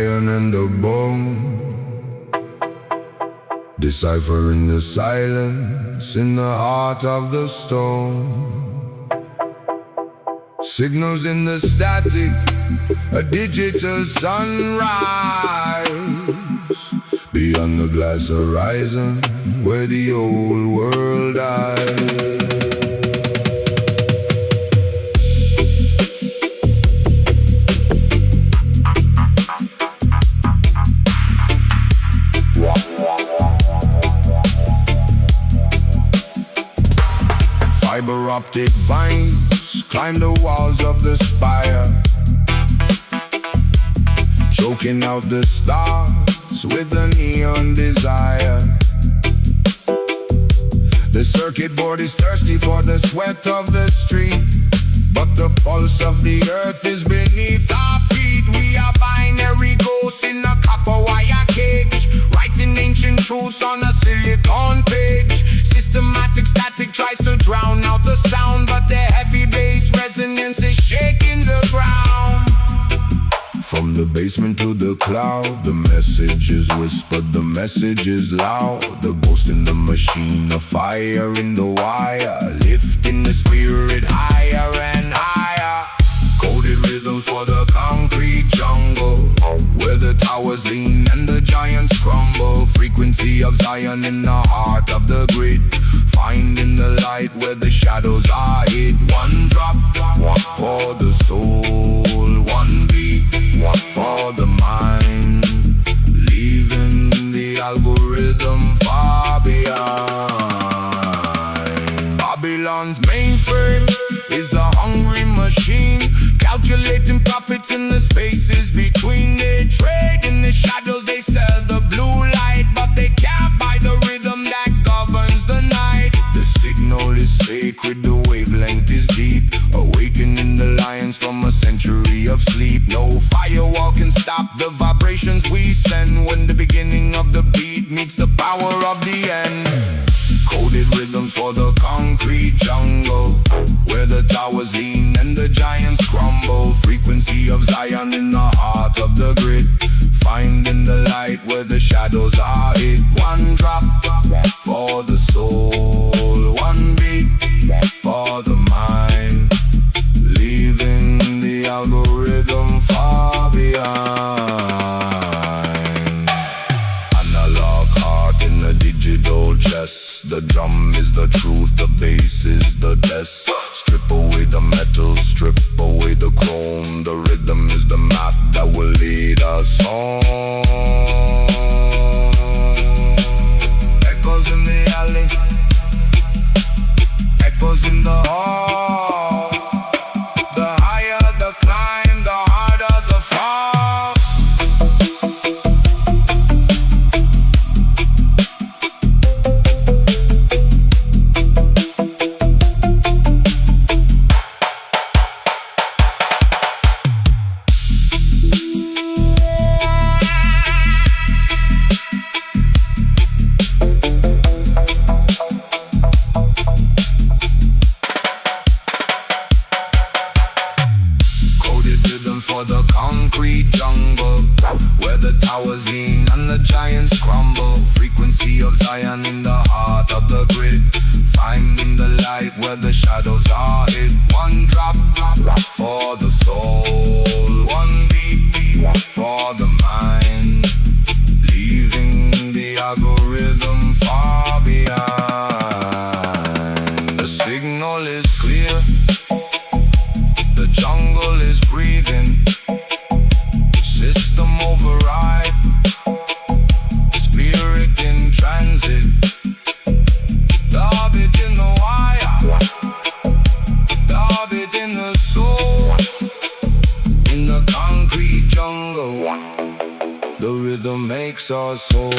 iron and the bone, deciphering the silence in the heart of the stone. Signals in the static, a digital sunrise, beyond the glass horizon where the old world dies. Fiber optic vines climb the walls of the spire, choking out the stars with a neon desire. The circuit board is thirsty for the sweat of the street, but the pulse of the earth is beneath our feet. We are binary ghosts in a copper wire cage, writing ancient truths on a silicon page. Systematic static tries to drown out the sound, but the heavy bass resonance is shaking the ground. From the basement to the cloud, the message is whispered, the message is loud. The ghost in the machine, a fire in the wire, lifting the spirit higher and higher. Coded rhythms for the concrete jungle, where the towers lean and the giants crumble. Frequency of Zion in the heart of the grid, finding the light where the shadows are hid. One drop for the soul, one beat for the mind, leaving the algorithm far behind. Babylon's mainframe is a hungry machine, calculating profits in the spaces between. They trade in the shadows, they sell the blue light, but they can't buy the rhythm that governs the night. The signal is sacred, the wavelength is deep, awakening the lions from a century of sleep. No firewall can stop the vibrations we send when the beginning of the beat meets the power of the end. Coded rhythms for the concrete jungle, where the towers lean and the giants crumble. Frequency of Zion in the heart of the grid, finding the light where the shadows are hid. One drop for the soul, one beat for the mind, leaving the algorithm far behind. Analog heart in the digital chess, the drum is the truth, the bass is the test. Strip away the metal, strip away the chrome, the rhythm is the map that will lead us home. Echoes in the alley, echoes in the hall. The higher the climb, the harder the fall. For the concrete jungle, where the towers lean and the giants crumble. Frequency of Zion in the heart of the grid, finding the light where the shadows are hid. One drop for the soul, one beat for the mind, leaving the algorithm far behind. The signal is clear, the jungle is breathing. System override, spirit in transit. Dub it in the wire, dub it in the soul. In the concrete jungle, the rhythm makes us whole.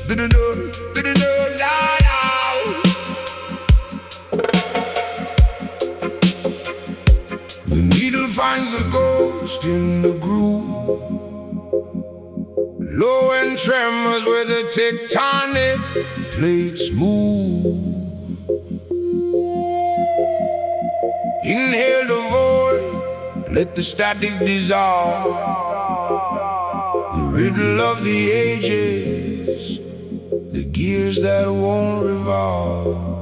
Didn't know. in the groove. Low and tremors where the tectonic plates move. Inhale the void, let the static dissolve. The riddle of the ages, the gears that won't revolve.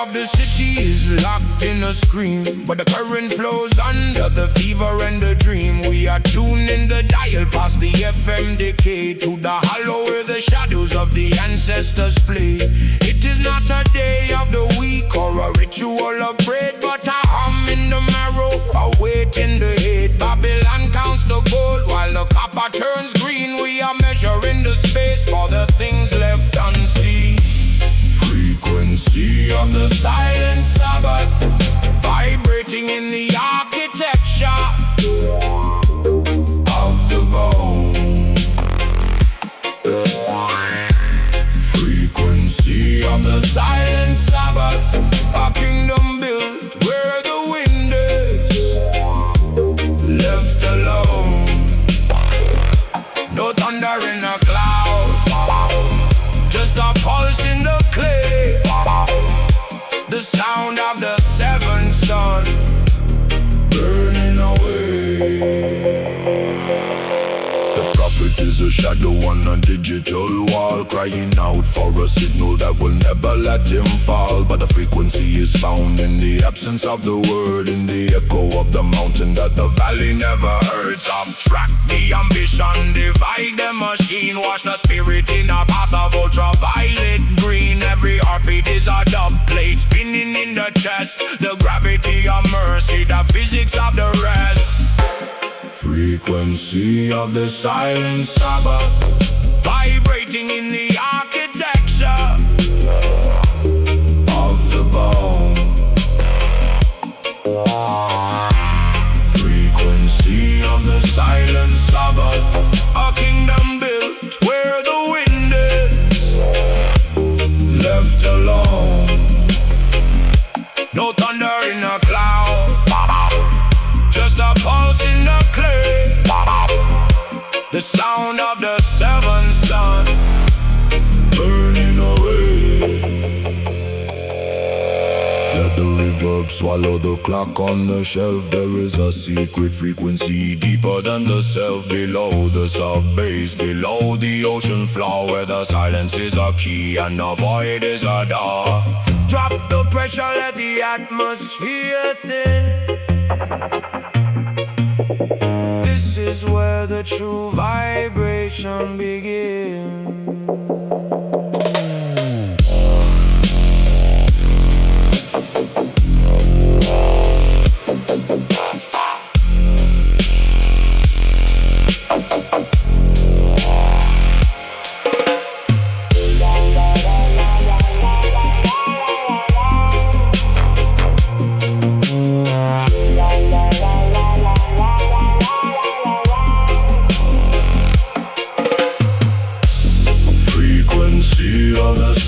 Of the city is locked in a scream, but the current flows under the fever and the dream. We are tuning the dial past the FM decay to the hollow where the shadows of the ancestors play. It is not a day of the week or a ritual of bread, but a hum in the marrow, a weight in the head. Babylon counts the gold while the copper turns green. We are measuring the space for the things left unseen. Frequency of the silent Sabbath, vibrating in the architecture of the bone. Frequency of the silent Sabbath, a kingdom built where the wind is left alone. No thunder in a cloud, just a pulse in the clay. The sound of the seventh sun burning away. The prophet is a shadow on a digital wall, crying out for a signal that will never let him fall. But the frequency is found in the absence of the word, in the echo of the mountain that the valley never heard. Subtract the ambition, divide the machine, wash the spirit in a bath of ultraviolet green. Every heartbeat is a dub plate spinning in the chest, the gravity of mercy, the physics of the rest. Frequency of the silent Sabbath, vibrating in the architecture of the bone. Frequency of the silent Sabbath, a kingdom built where the wind is left alone. No thunder in a cloud, just a pulse in the clay. The sound of the seventh sun burning away. Let the reverb swallow the clock on the shelf. There is a secret frequency deeper than the self, below the sub-bass, below the ocean floor, where the silence is a key and the void is a door. Drop the pressure, let the atmosphere thin. This is where the true vibration begins.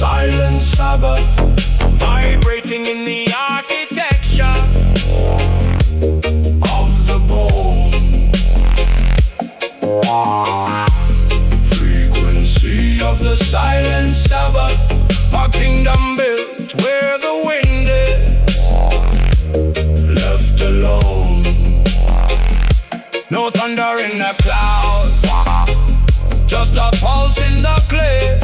Silent Sabbath, vibrating in the architecture of the bone. Frequency of the silent Sabbath, a kingdom built where the wind is left alone. No thunder in the cloud, just a pulse in the clay.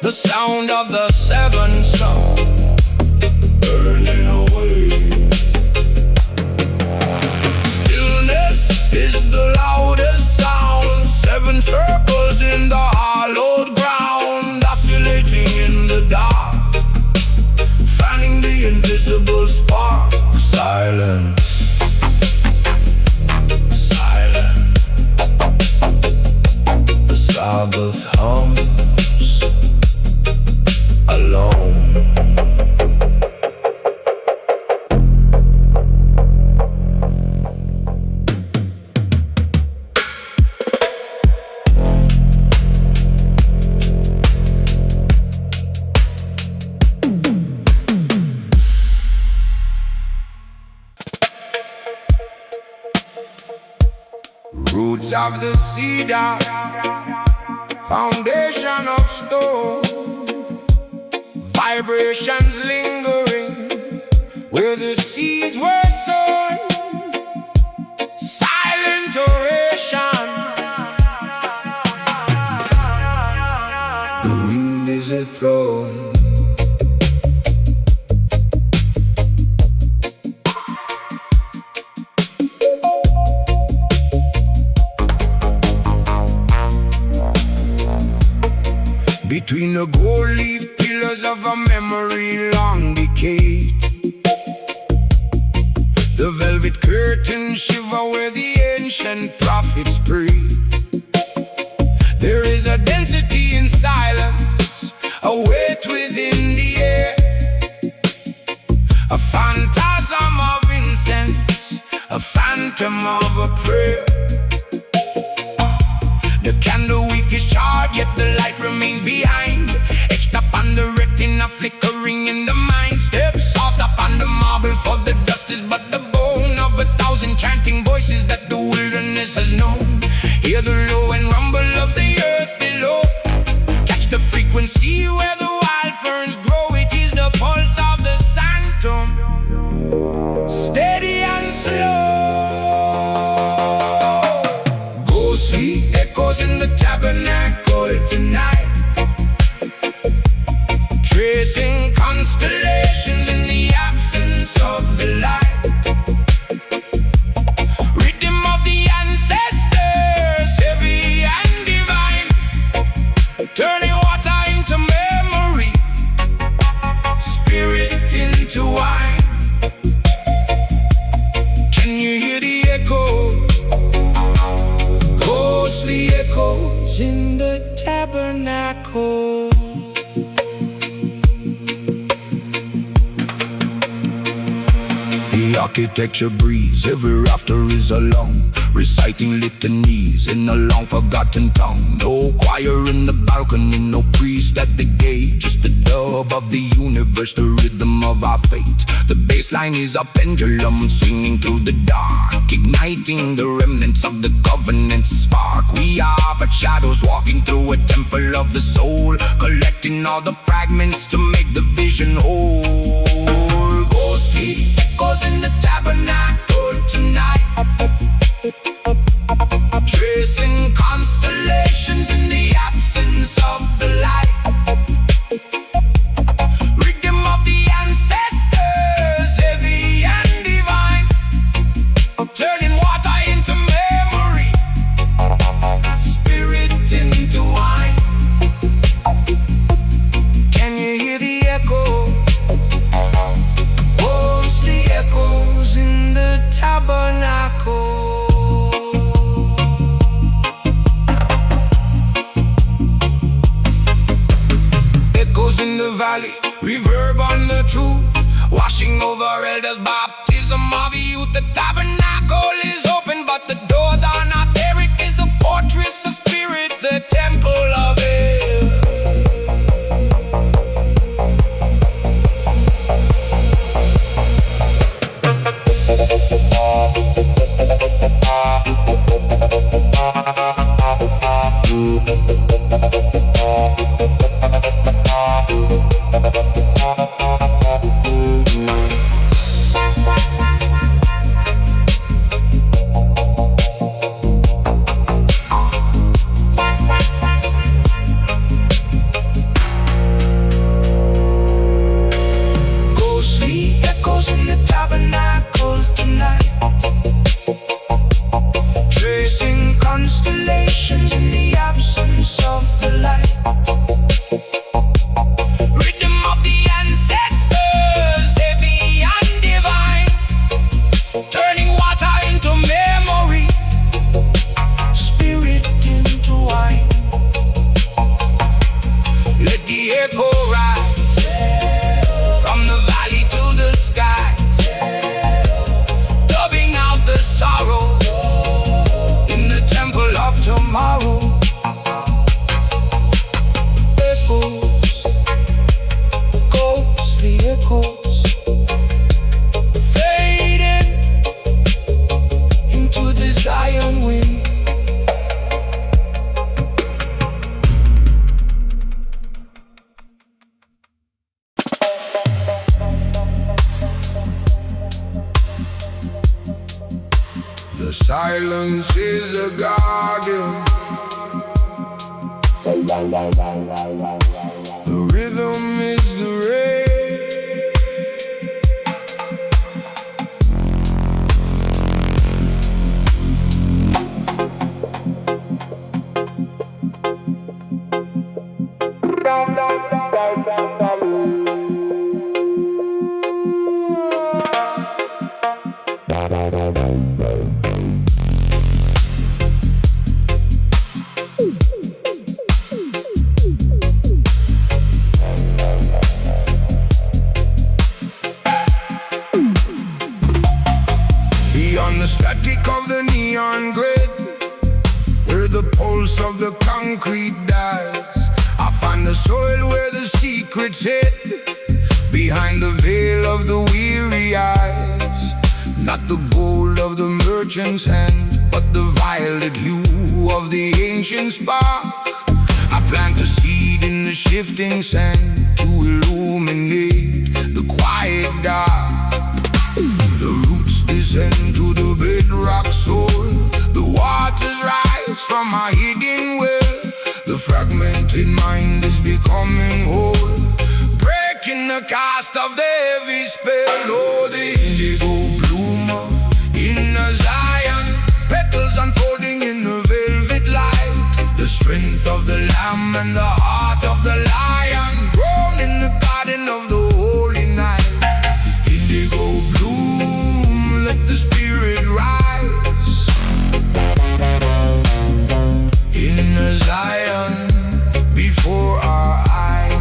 The sound of the seventh sun burning away. Stillness is the loudest sound. Seven circles in the hollowed ground, oscillating in the dark, fanning the invisible spark. Silence, silence. The Sabbath hums alone. of the cedar, foundation of stone, vibrations lingering where the seeds were sown. Silent oration, the wind is a throne. Between the gold leaf pillars of a memory long decayed, the velvet curtains shiver where the ancient prophets prayed. There is a density in silence, a weight within the air, a phantasm of incense, a phantom of a prayer. The candle wick is charred, yet the light remains behind, etched up on the retina, flickering in the mind. Steps soft up on the marble, for the dust is but the bone of 1,000 chanting voices that the wilderness has known. Hear the low and rumble of the earth below, catch the frequency where the wild ferns grow. It is the pulse of the sanctum, steady and slow. Ghostly echoes in the tabernacle tonight, tracing constellations in the absence of the light. Rhythm of the ancestors, heavy and divine, turning water into memory, spirit into wine. Can you hear the echo? Ghostly echoes in the tabernacle. The architecture breeze, every rafter is alone, reciting litanies in a long forgotten tongue. No choir in the balcony, no priest at the gate, just the dub of the universe, the rhythm of our fate. The bassline is a pendulum swinging through the dark, igniting the remnants of the covenant spark. We are but shadows walking through a temple of the soul, collecting all the fragments to make the vision whole. Ghostly echoes in the tabernacle tonight, tracing constellations in the absence of the light. Rhythm of the ancestors, heavy and divine, turning water into memory, spirit into wine. Can you hear the echo? Ghostly echoes in the tabernacle. Echoes in the valley, reverb on the truth, washing over elders, baptism of youth. The tabernacle is open, but the doors are not there. It is a fortress of spirits, a temple of air. Ghostly echoes in the tabernacle tonight, tracing constellations in the absence of the light. Rhythm of the ancestors, heavy and divine, turning water into memory, spirit into wine. Let the echo rise from the valley to the sky, dubbing out the sorrow in the temple of tomorrow. Echoes, ghostly echoes, fading into the Zion wind. silence is a garden. The rhythm is the rain. Beyond the static of the neon grid, where the pulse of the concrete dies, I find the soil where the secrets hid, behind the veil of the weary eyes. Not the gold of the merchant's hand, but the violet hue of the ancient spark. I plant a seed in the shifting sand to illuminate the quiet dark. The roots descend to the bedrock soul. The waters rise from my hidden well. The fragmented mind is becoming whole, breaking the cast of the heavy spell. Oh, the indigo bloom of inner Zion, petals unfolding in the velvet light. The strength of the lamb and the heart of the lion, grown in the garden of the holy night. Indigo bloom, let the spirit rise. Inner Zion before our eyes.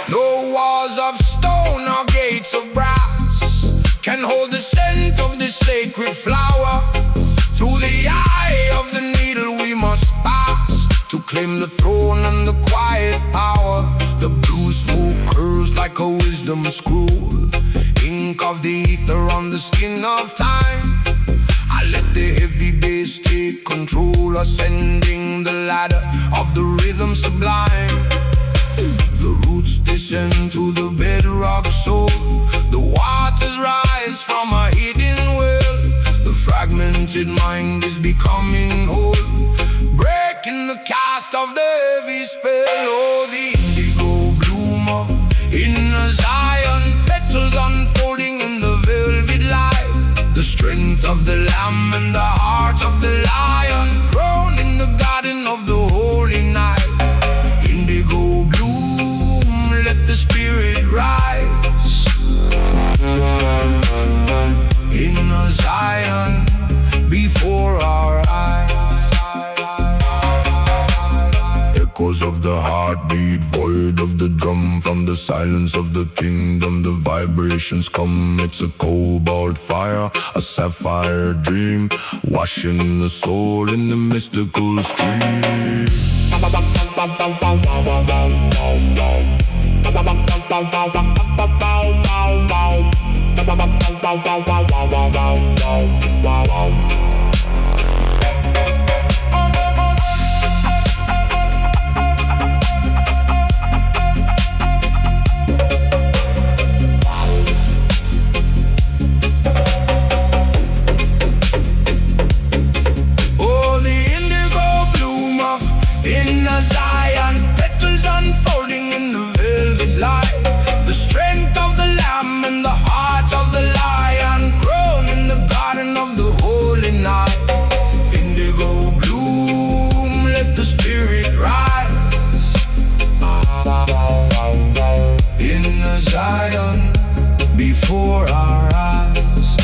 No walls of stone or gates of brass can hold the scent of the sacred flower. Through the eye of the needle we must pass, to claim the throne and the quiet power. The blue smoke curls like a wisdom scroll, ink of the ether on the skin of time. I let the heavy bass take control, ascending the ladder of the rhythm sublime. The roots descend to the bedrock soul. The waters rise from a hidden well. The fragmented mind is becoming whole, breaking the cast of the heavy spell. Oh, the indigo bloom of inner Zion, petals unfolding in the velvet light. The strength of the lamb and the heart of the lion, grown in the garden of the holy night. Indigo bloom, let the spirit rise. Inner Zion before our eyes. Echoes of the heartbeat, void of the drum. From the silence of the kingdom the vibrations come. It's a cobalt fire, a sapphire dream, washing the soul in the mystical stream. Oh, the indigo bloom of inner Zion, petals unfolding in the velvet light. The strength of the lamb and the heart of the lion, grown in the garden of the holy night. Indigo bloom, let the spirit rise. Inner Zion before our eyes.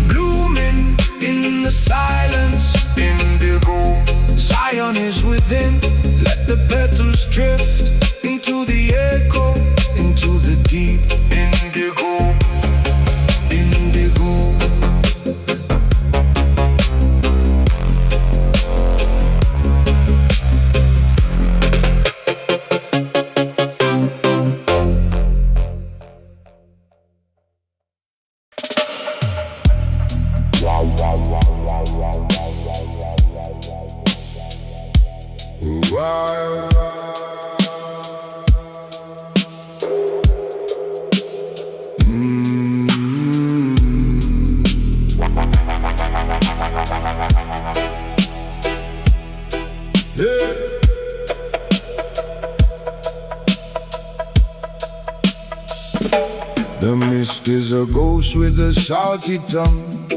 Blooming in the silence, indigo Zion is within. Let the petals drift into the echo, into the deep. Indigo, indigo. Wow. Yeah. The mist is a ghost with a salty tongue,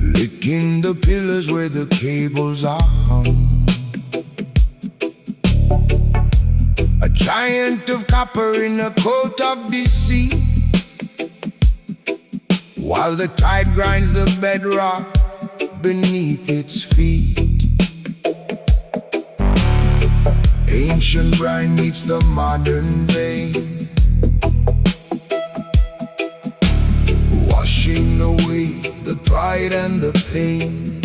licking the pillars where the cables are hung. A giant of copper in a coat of deceit, while the tide grinds the bedrock beneath its feet. Ancient brine meets the modern vein, washing away the pride and the pain.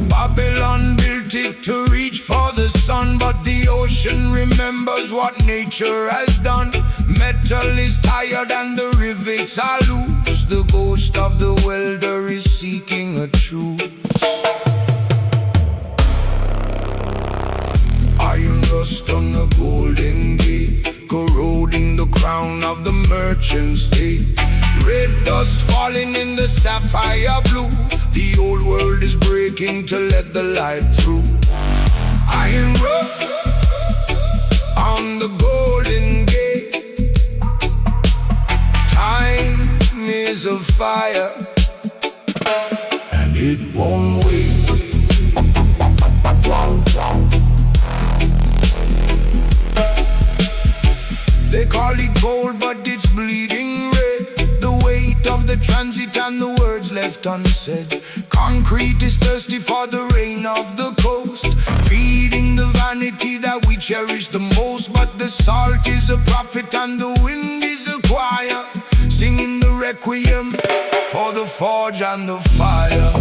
Babylon built it to reach for the sun, but the ocean remembers what nature has done. Metal is tired and the rivets are loose. The ghost of the welder is seeking a truce. Iron rust on the golden gate, corroding the crown of the merchant state. Red dust falling in the sapphire blue. The old world is breaking to let the light through. Iron rust on the golden gate. Time is a fire, and it won't wait. They call it gold, but it's bleeding red. The weight of the transit and the words left unsaid. Concrete is thirsty for the rain of the coast, feeding the vanity that we cherish the most. But the salt is a prophet and the wind is a choir, singing the requiem for the forge and the fire.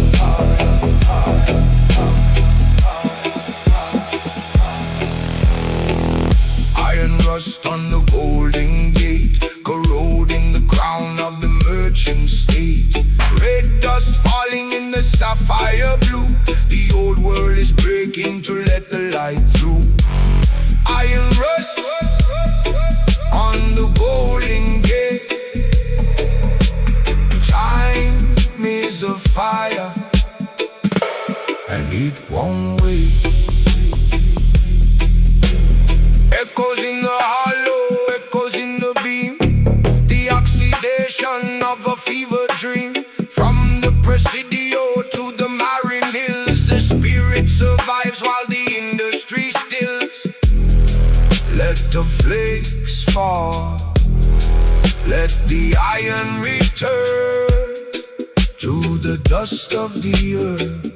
Iron rust on the golden gate, corroding the crown of the merchant state. Red dust falling in the sapphire blue. The old world is breaking to let the light through. Iron rust on the golden gate. Time is a fire, and it won't wait. Echoes in the hollow, echoes in the beam, the oxidation of a fever dream. From the Presidio to the Marine Hills, the spirit survives while the industry stills. Let the flakes fall, let the iron return to the dust of the earth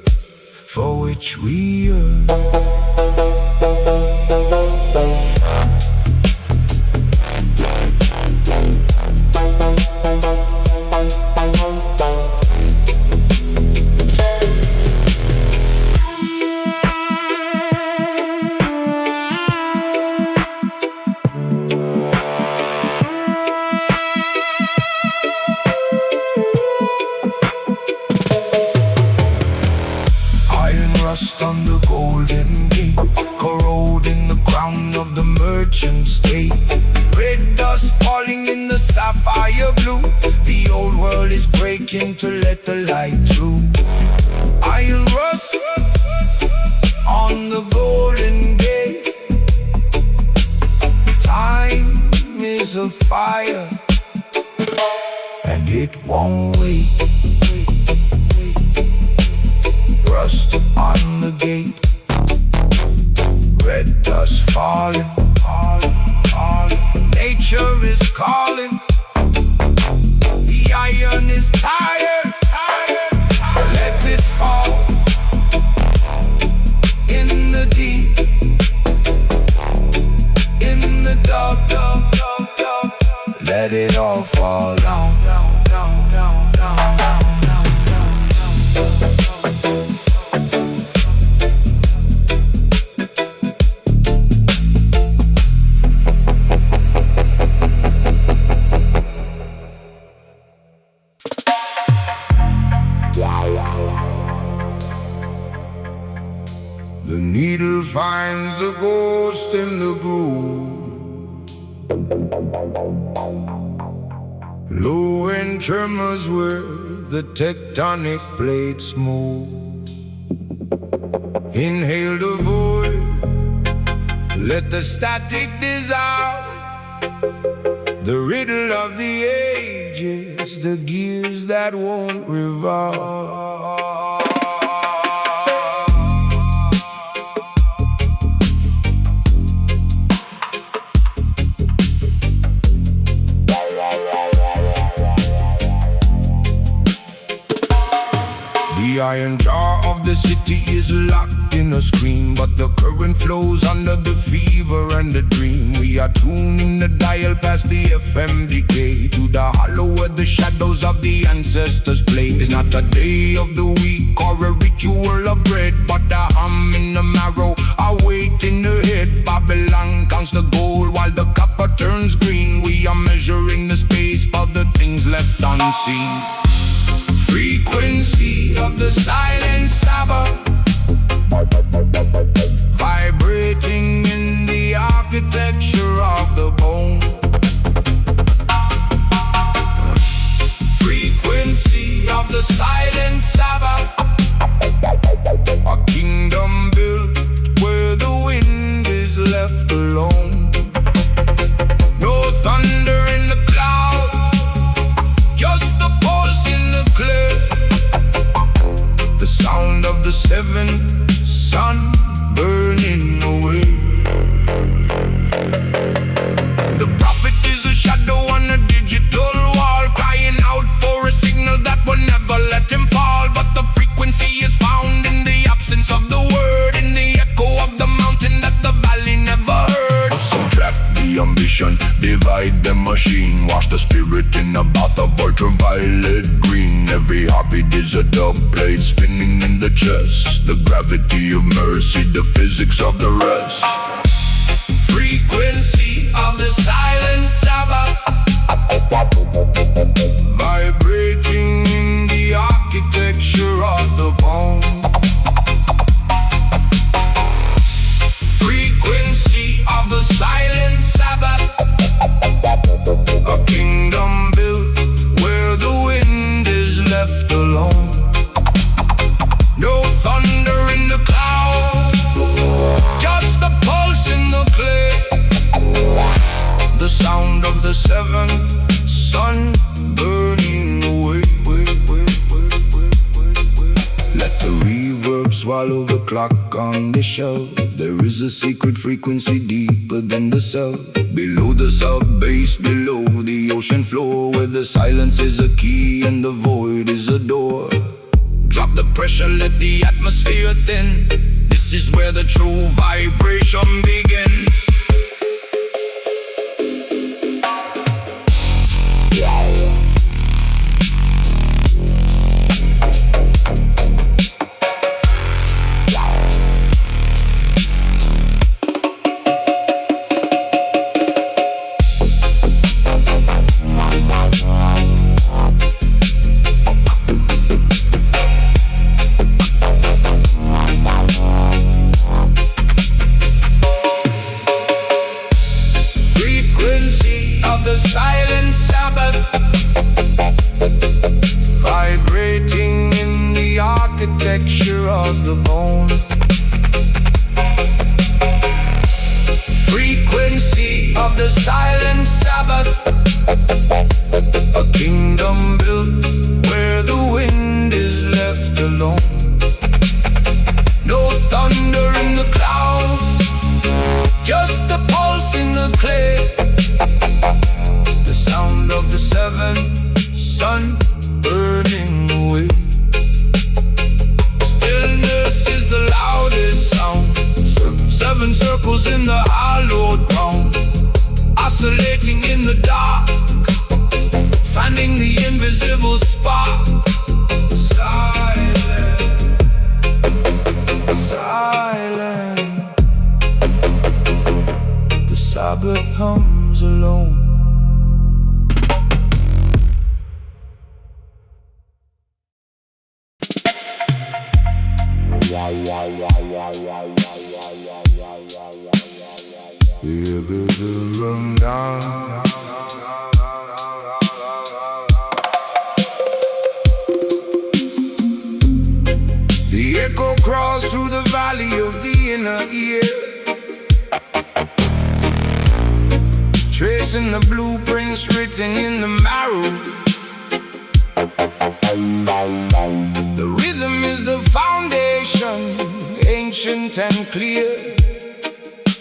for which we yearn. Rust on the golden gate, corroding the crown of the merchant state. Red dust falling in the sapphire blue. The old world is breaking to let the light through. Iron rust on the golden gate. Time is a fire, and it won't wait. Rust on the gate, red dust falling, nature is calling. The iron is tired, let it fall in the deep, in the dark. Let it all fall down. The needle finds the ghost in the groove. Low end tremors where the tectonic plates move. Inhale the void, let the static dissolve. The riddle of the ages, the gears that won't revolve. The iron jaw of the city is locked in a screen, but the current flows under the fever and the dream. We are tuning the dial past the FM decay to the hollow where the shadows of the ancestors play. It's not a day of the week or a ritual of bread, but a hum in the marrow, a weight in the head. Babylon counts the gold while the copper turns green. We are measuring the space for the things left unseen. Frequency of the silent Sabbath, vibrating in the architecture of the bone. Frequency of the silent Sabbath, a kingdom built where the wind is left alone. No thunder in the cloud, just the pulse in the clear. The sound of the seventh sun burning away. The prophet is a shadow on a digital wall, crying out for a signal that will never let him fall. But the frequency is found in the absence of the word, in the echo of the mountain that the valley never heard. Subtract the ambition, divide the machine, wash the spirit in a bath of ultraviolet green. Every heartbeat is a dub plate spinning in the chest. The gravity of mercy, the physics of the rest. Frequency of the silent Sabbath, vibrating in the architecture of the bone. Frequency of the silent Sabbath, a kingdom built where the wind is left alone. No thunder in the cloud, just the pulse in the clay. The sound of the seventh sun burning away. Let the reverb swallow the clock on the shelf. There is a secret frequency deeper than the self. Below the sub-bass, below the ocean floor, where the silence is a key and the void is a door. Drop the pressure, let the atmosphere thin. This is where the true vibration begins. Vibrating in the architecture of the bone. Frequency of the silent Sabbath, a kingdom built where the wind is left alone. No thunder in the cloud, just a pulse in the clay. The sound of the seventh sun burning away. Stillness is the loudest sound. 7 circles in the hallowed ground, oscillating in the dark, finding the invisible spark. The echo crawls through the valley of the inner ear, tracing the blueprints written in the marrow. The rhythm is the foundation, ancient and clear.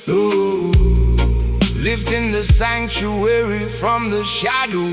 Ooh, lifting the sanctuary from the shadow.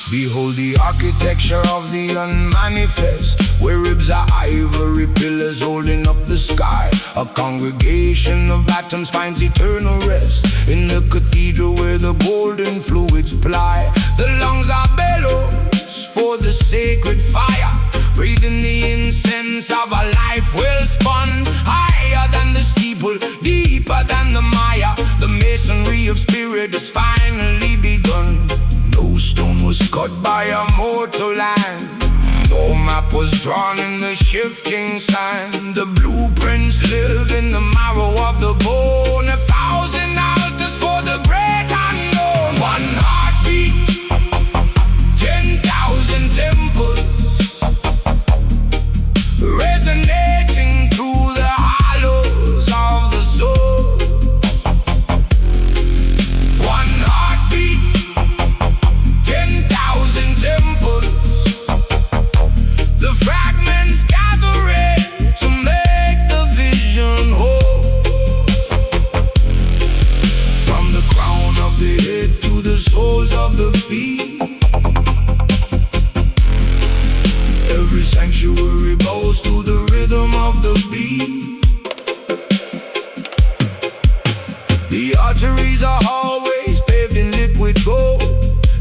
Behold the architecture of the unmanifest, where ribs are ivory pillars holding up the sky. A congregation of atoms finds eternal rest in the cathedral where the golden fluids ply. The lungs are bellows for the sacred fire, breathing the incense of a life well spun. Higher than the steeple, deeper than the Maya, the masonry of spirit has finally begun. No stone was cut by a mortal hand, no map was drawn in the shifting sand. The blueprints live in the marrow of the bone, 1,000 altars for the great unknown. One heartbeat, 10,000 temples, resonating through the hollows of the soul. One heartbeat, 10,000 temples, the fragments gathering to make the vision whole. From the crown of the head to the soles of the feet, every sanctuary bows to the rhythm of the beat. The arteries are always paved in liquid gold,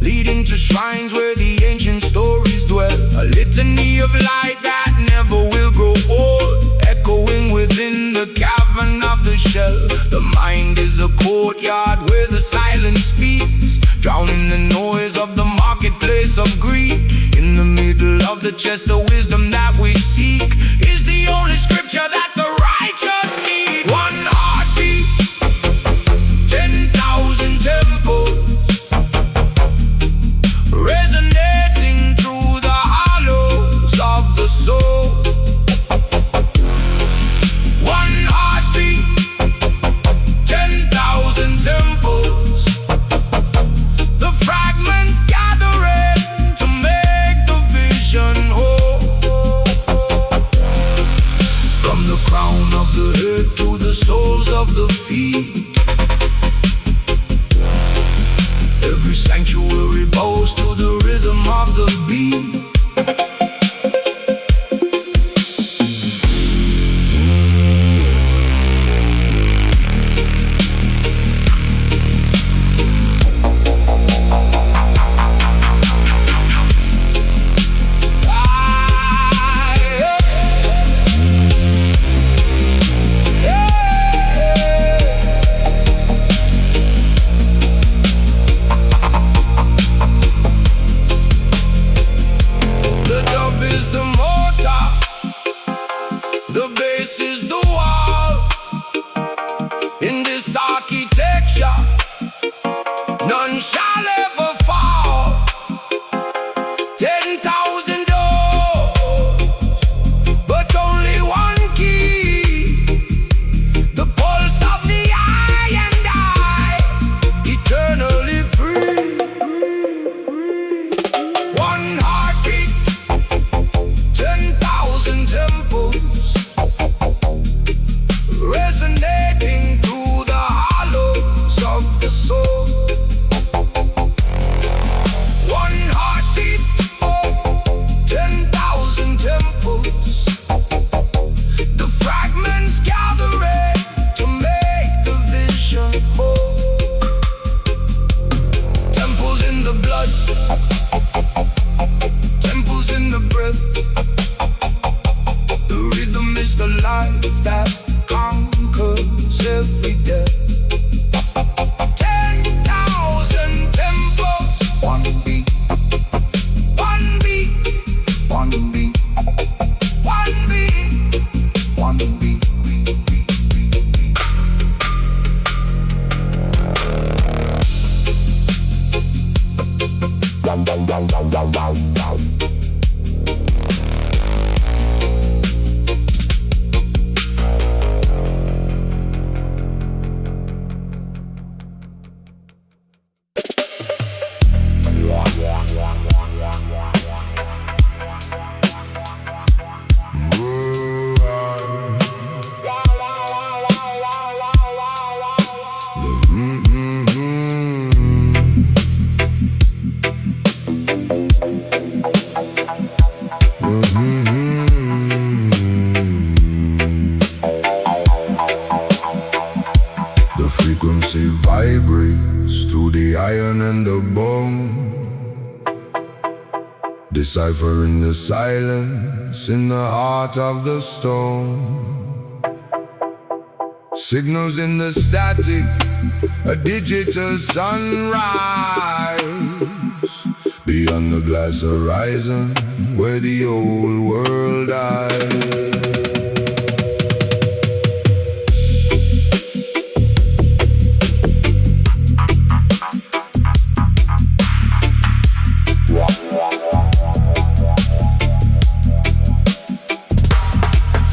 leading to shrines where the ancient stories dwell. A litany of light that never will grow old, echoing within the cavern of the shell. The mind is a courtyard where the silence speaks, drowning the noise of the marketplace of greed. In the middle of the chest, the wisdom that we seek is the only scripture that the righteous need. One heartbeat, 10,000 temples, resonating through the hollows of the soul. One heartbeat, 10,000 temples, the fragments gathering to make the vision whole. From the crown of the head to the soles of the feet, every sanctuary bows to the rhythm of the beat. The frequency vibrates through the iron and the bone, deciphering the silence in the heart of the stone. Signals in the static, a digital sunrise, beyond the glass horizon where the old world dies.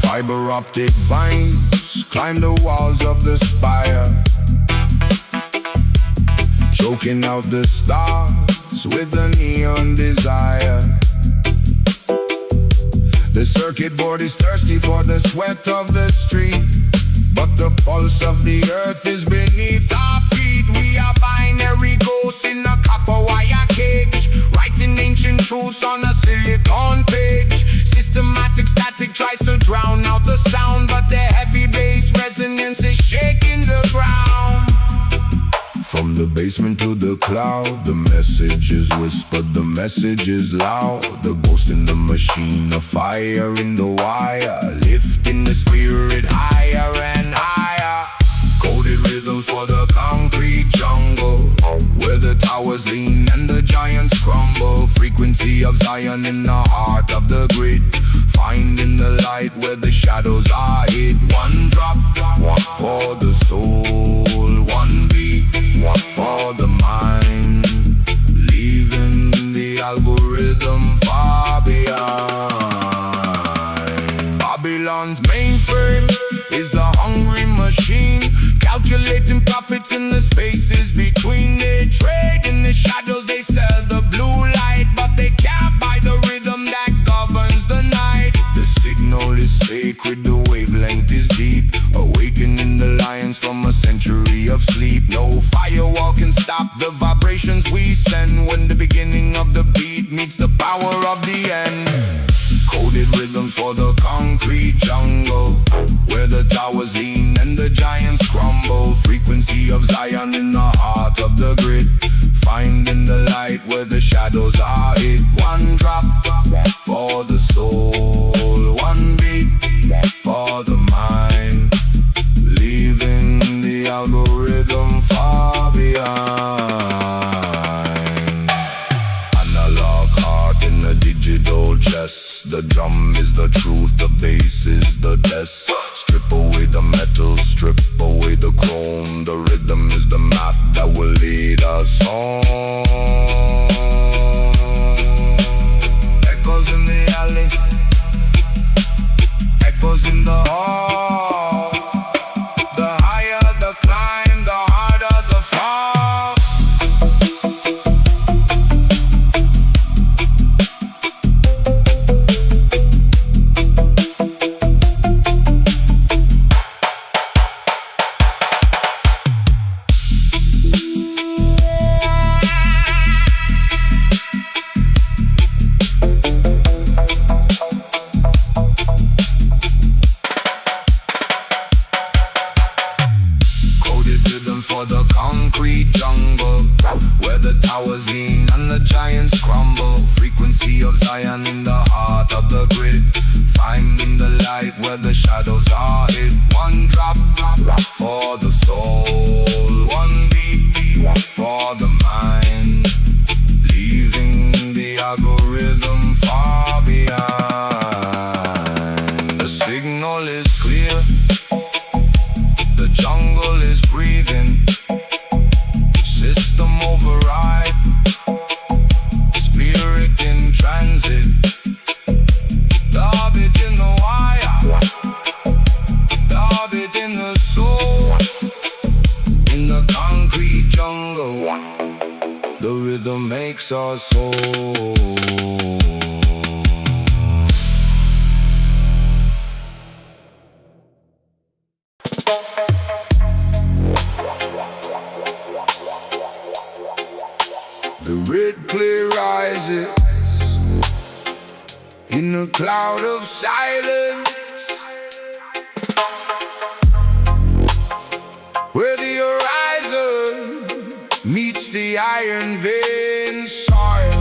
Fiber optic vines climb the walls of the spire, choking out the stars with a neon desire. The circuit board is thirsty for the sweat of the street, but the pulse of the earth is beneath our feet. We are binary ghosts in a copper wire cage, writing ancient truths on a silicon page. Systematic static tries to drown out the sound, but the heavy bass resonance is shaking the ground. From the basement to the cloud, the message is whispered, the message is loud. The ghost in the machine, a fire in the wire, lifting the spirit higher and higher. Coded rhythms for the concrete jungle, where the towers lean and the giants crumble. Frequency of Zion in the heart of the grid, finding the light where the shadows are hid. One drop for the soul, one beat for the mind, leaving the algorithm far behind. Babylon's mainframe is a hungry machine, calculating profits in the spaces between. They trade in the shadows, they sell the blue light, but they can't buy the rhythm that governs the night. The signal is sacred, the wavelength is deep, awakening the lions from a century of sleep. No firewall can stop the vibrations we send, when the beginning of the beat meets the power of the end. Coded rhythms for the concrete jungle, where the towers lean and the giants crumble. Frequency of Zion in the heart of the grid, finding the light where the shadows are hid. One drop for the soul, one beat for the mind, leaving the algorithm far behind. Analog heart in a digital chess, the drum is the truth, the bass is the test. Strip away the metal, strip away the chrome, the rhythm is the map that will lead us home. Echoes in the alley, echoes in the hall. The higher the climb, the harder the fall. For the concrete jungle, where the towers lean and the giants crumble. Frequency of Zion in the heart of the grid, finding the light where the shadows are hid. One drop for the soul, one beat for the mind, leaving the algorithm far behind. The signal is clear, the jungle is breathing. System override, rhythm makes us whole. The red clear rises in a cloud of silence, where the horizon meets the iron vein soil.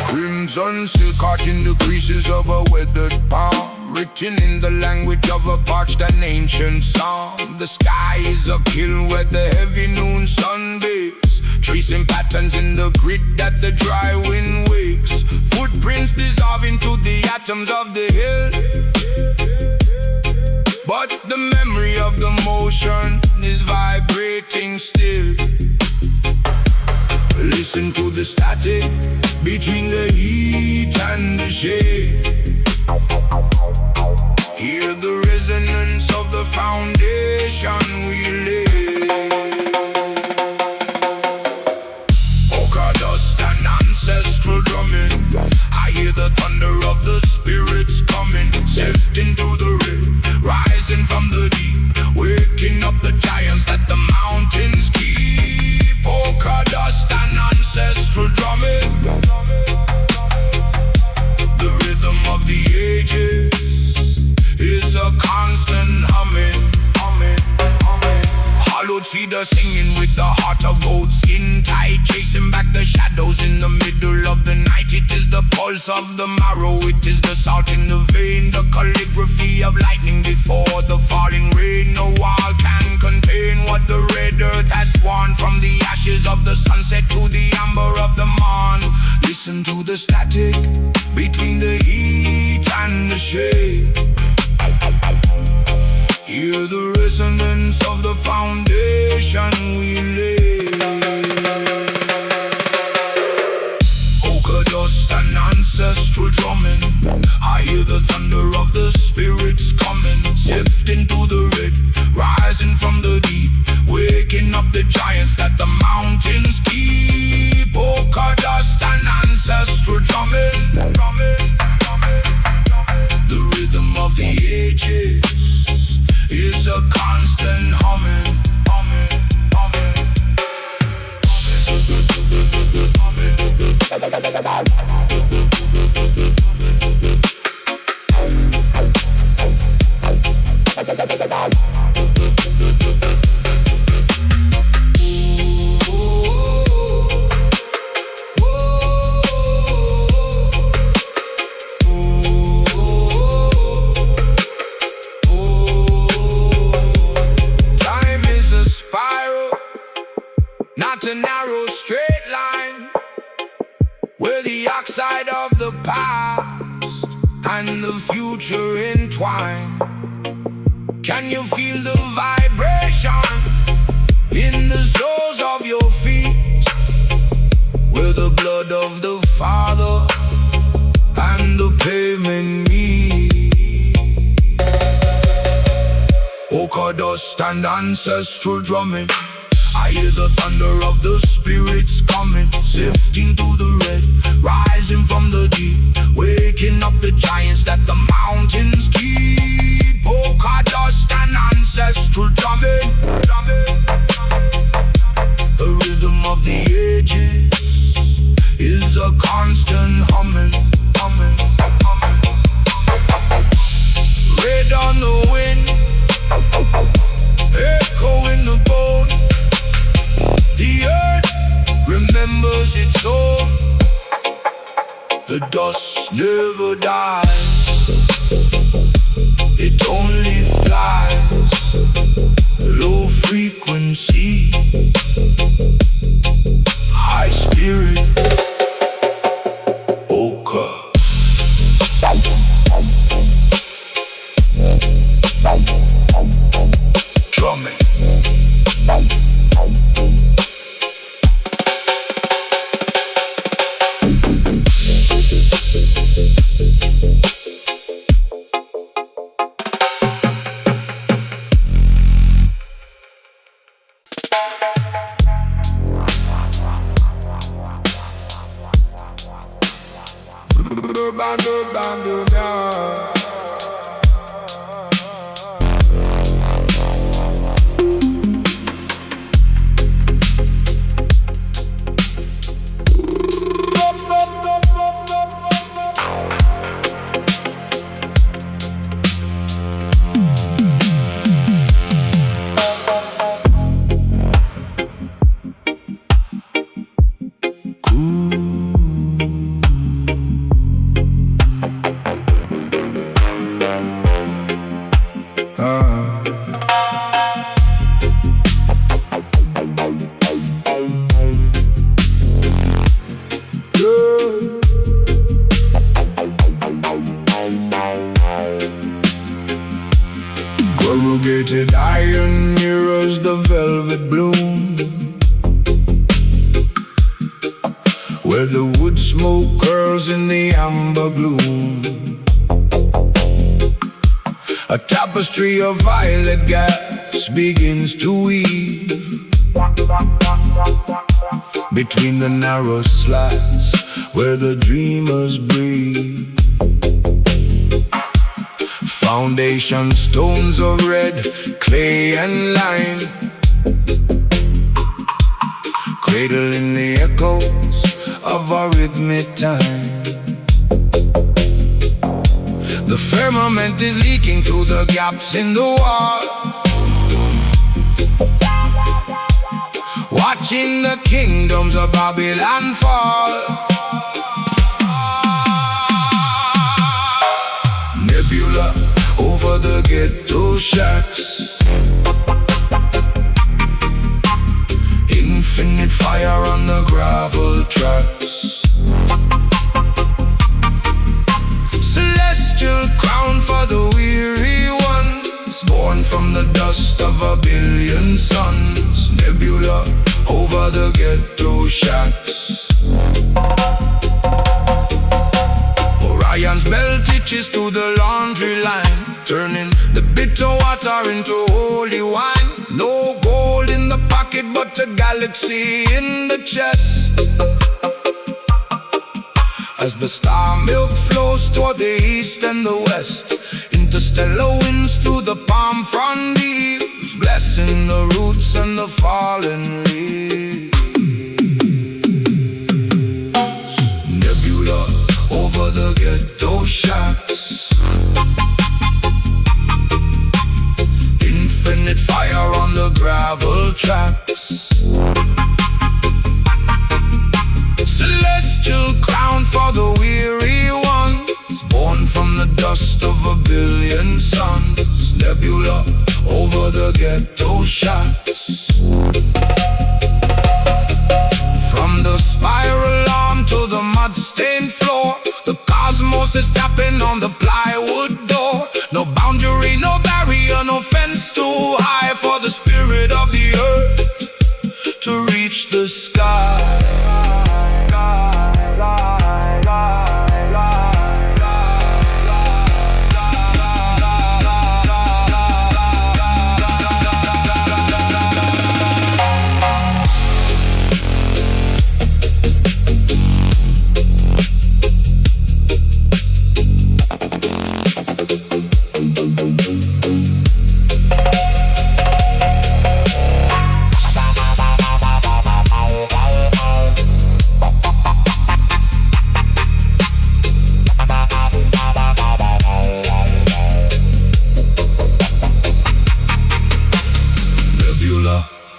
Crimson silk caught in the creases of a weathered palm, written in the language of a parched and ancient psalm. The sky is a kiln where the heavy noon sun bakes, tracing patterns in the grit that the dry wind wakes. Footprints dissolve into the atoms of the hill, but the memory of the motion is vibrating still. Listen to the static between the heat and the shade. Hear the resonance of the foundation we lay. Ochre dust and ancestral drumming, I hear the thunder of the spirits coming, sifting through the red, rising from the deep, waking up the giants that the mountains keep. Ochre dust and ancestral drumming, the rhythm of the ages is a constant humming. Hollowed cedar singing with the heart of gold skin tight, chasing back the shadows in the middle of the night. It is the pulse of the marrow, it is the salt in the vein, the calligraphy of lightning before the falling rain. No wall can contain what the red earth has sworn, from the ashes of the sunset to the amber of the morn. Listen to the static between the heat and the shade. Hear the resonance of the foundation we lay. Ochre dust and ancestral drumming, I hear the thunder of the spirits coming, sifting through the red, rising from the deep, waking up the giants that the mountains keep. Ochre dust and ancestral drumming, the rhythm of the ages is a constant humming. Not a narrow straight line, where the oxide of the past and the future entwine. Can you feel the vibration in the soles of your feet, where the blood of the Father and the pavement meet? Ochre dust and ancestral drumming, I hear the thunder of the spirits coming, sifting through the red, rising from the deep, waking up the giants that the mountains keep. Ochre dust and ancestral drumming, the rhythm of the ages is a constant humming. Red on the wind, echo in the bone. The earth remembers its own. The dust never dies, it only flies. Low frequency, bando, bando, now. Corrugated iron mirrors the velvet bloom, where the wood smoke curls in the amber gloom. A tapestry of violet gas begins to weave between the narrow slats where the dreamers breathe. Foundation stones of red, clay and lime, cradling the echoes of our rhythmic time. The firmament is leaking through the gaps in the wall, watching the kingdoms of Babylon fall. Nebula over the ghetto shacks, infinite fire on the gravel tracks. Celestial crown for the weary ones, born from the dust of a billion suns. Nebula over the ghetto shacks. Orion's bell teaches to the laundry line, turning the bitter water into holy wine. No gold in the pocket, but a galaxy in the chest, as the star milk flows toward the east and the west. Interstellar winds through the palm frond leaves, blessing the roots and the fallen leaves. Nebula over the ghetto shacks, infinite fire on the gravel tracks. Celestial crown for the weary ones, born from the dust of a billion suns. Nebula over the ghetto shacks. From the spiral arm to the mud-stained floor, the cosmos is tapping on the plywood door. No boundary, no barrier, no fence too high for the spirit of the earth to reach the sky.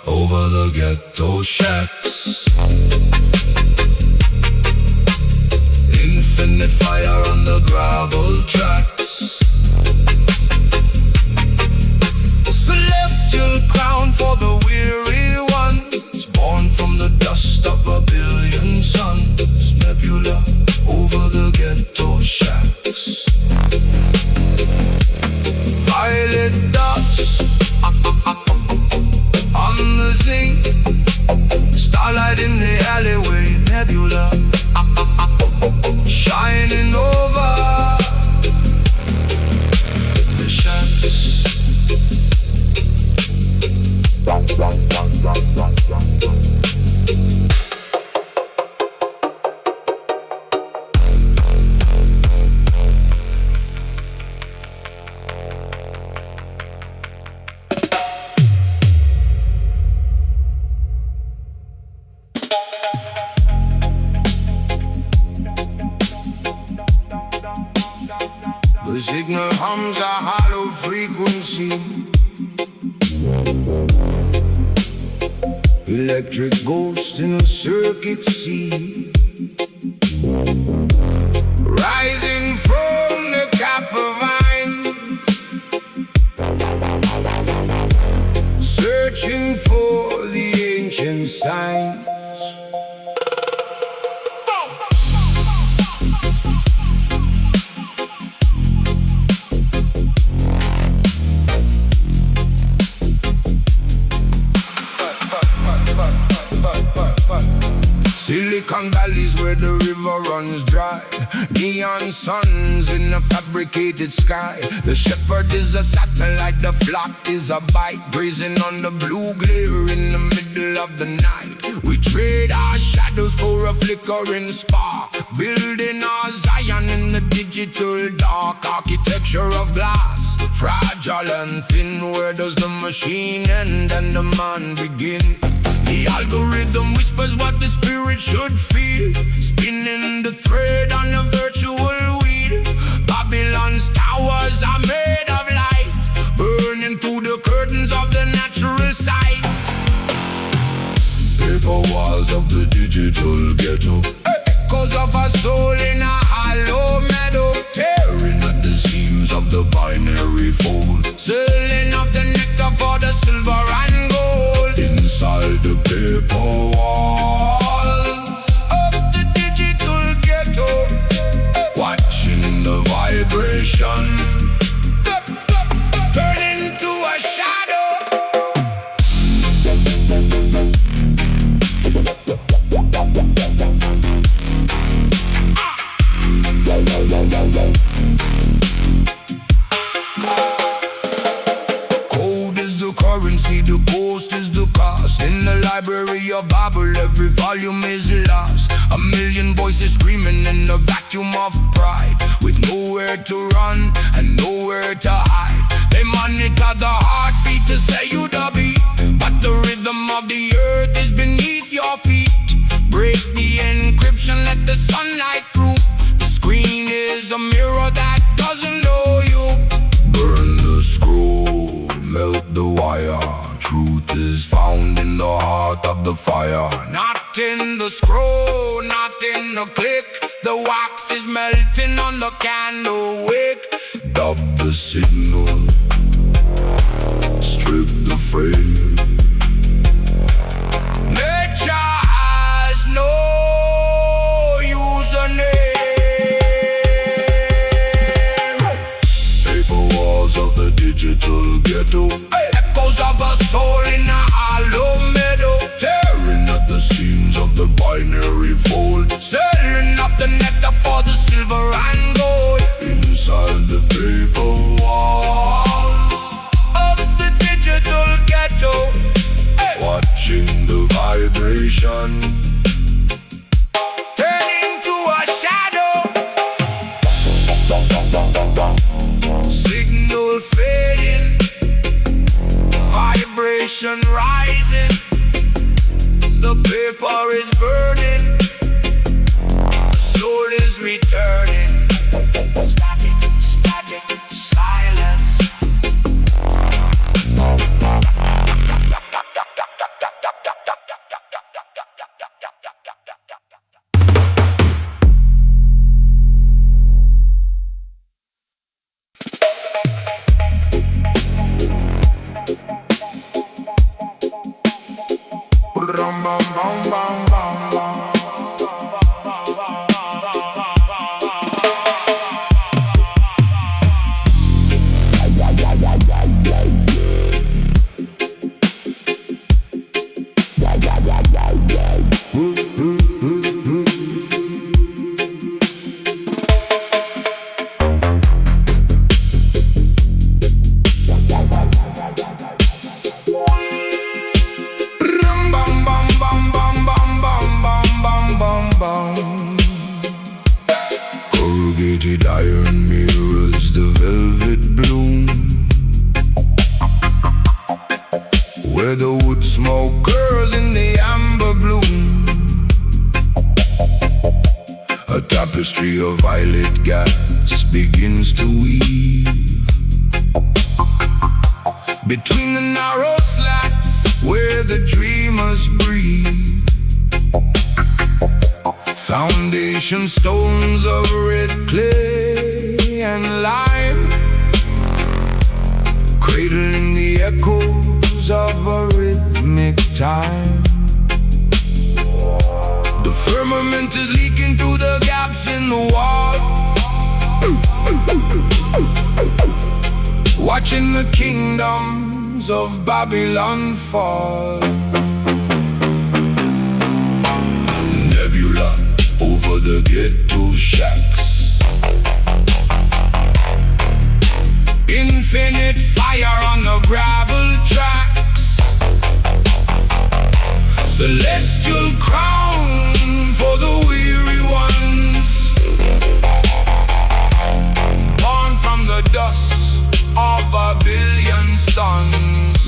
Over the ghetto shacks, infinite fire on the gravel tracks. Celestial crown for the weary ones, born from the dust of a billion suns. Nebula over the ghetto shacks. Violet dots on the zinc, starlight in the alleyway. Nebula shining over the shacks. hollow frequency. Electric ghost in a circuit sea, rising from the coppervine, searching for the ancient signs. Silicon valleys where the river runs dry, neon suns in a fabricated sky. The shepherd is a satellite, the flock is a bite, grazing on the blue glare in the middle of the night. We trade our shadows for a flickering spark, building our Zion in the digital dark. Architecture of glass, fragile and thin. Where does the machine end and the man begin? The algorithm whispers what the spirit should feel, spinning the thread on a virtual wheel. Babylon's towers are made of light, burning through the curtains of the natural sight. Paper walls of the digital ghetto, echoes of a soul in a hollow meadow, tearing at the seams of the binary fold, selling off the nectar for the silver and gold. Inside the paper walls of the digital ghetto, watching the vibration turn into a shadow. Code is the currency, the ghost is the cost. In the library of Babel, every volume is lost. A million voices screaming in the vacuum of pride, with nowhere to run and nowhere to hide. They monitor the heartbeat to say you the beat, but the rhythm of the earth is beneath your feet. Break the encryption, let the sunlight through. The screen is a mirror that doesn't know you. Burn the scroll, melt the wire. Truth is found in the heart of the fire. Not in the scroll, not in the click. The wax is melting on the candle wick. Dub the signal, strip the frame. Nature has no username. Paper walls of the digital ghetto, echoes of a soul in a hollow meadow, tearing at the seams of the binary fold, selling off the nectar for the silver and gold. Inside the paper walls of the digital ghetto, watching the vibration turn into a shadow. Signal fading, vibration rising, the paper is burning, the soul is returning. Static, static, silence. Bum, bum, bum, bum, bum, bum. Corrugated iron mirrors the velvet bloom, where the wood smoke curls in the amber bloom. A tapestry of violet gas begins to weave, between the narrow slats where the dreamers breathe. Foundation stones of red clay and lime, cradling the echoes of a rhythmic time. The firmament is leaking through the gaps in the wall, watching the kingdoms of Babylon fall. Nebula over the ghetto shacks, infinite fire on the gravel tracks, celestial crown for the weary ones, born from the dust of a billion suns.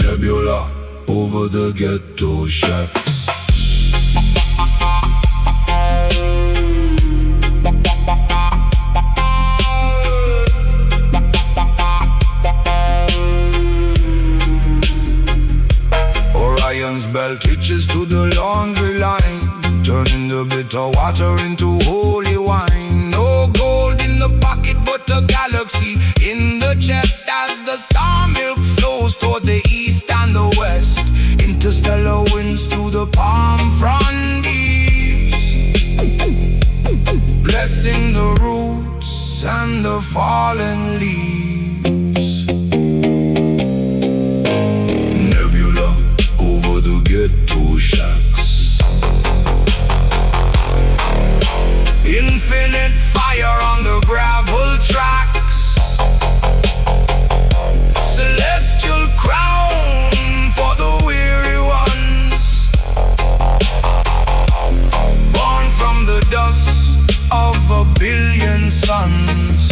Nebula over the ghetto shacks. Orion's belt reaches to the laundry line, turning the bitter water into holy wine. No gold in the pocket, but a galaxy in the chest as the star milk flows toward the east and the west. Interstellar winds through the palm frond leaves, blessing the roots and the fallen leaves. Nebula over the ghetto shacks, infinite fire on the gravel tracks, celestial crown for the weary ones, born from the dust of a billion suns.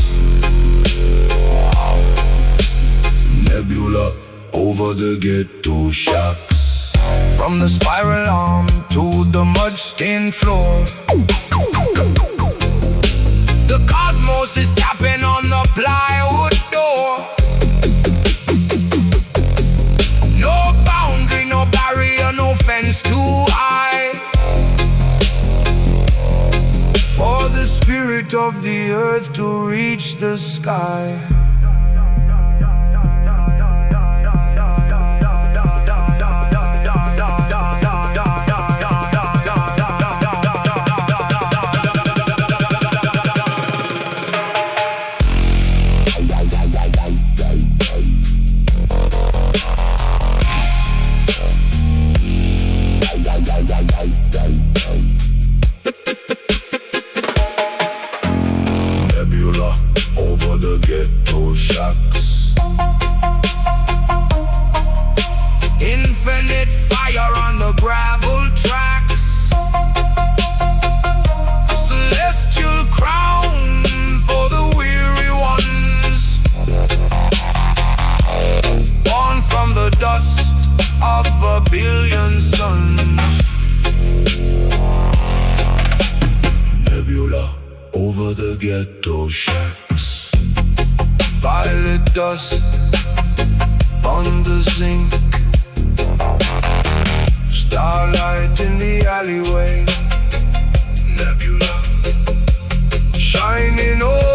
Nebula over the ghetto shacks, from the spiral arm to the mud-stained floor. The cosmos is tapping on the plywood door. No boundary, no barrier, no fence too high for the spirit of the earth to reach the sky. Nebula over the ghetto shacks, infinite fire on the gravel tracks, celestial crown for the weary ones, born from the dust of a billion suns. Nebula over the ghetto shacks, violet dust on the zinc, starlight in the alleyway. Nebula shining over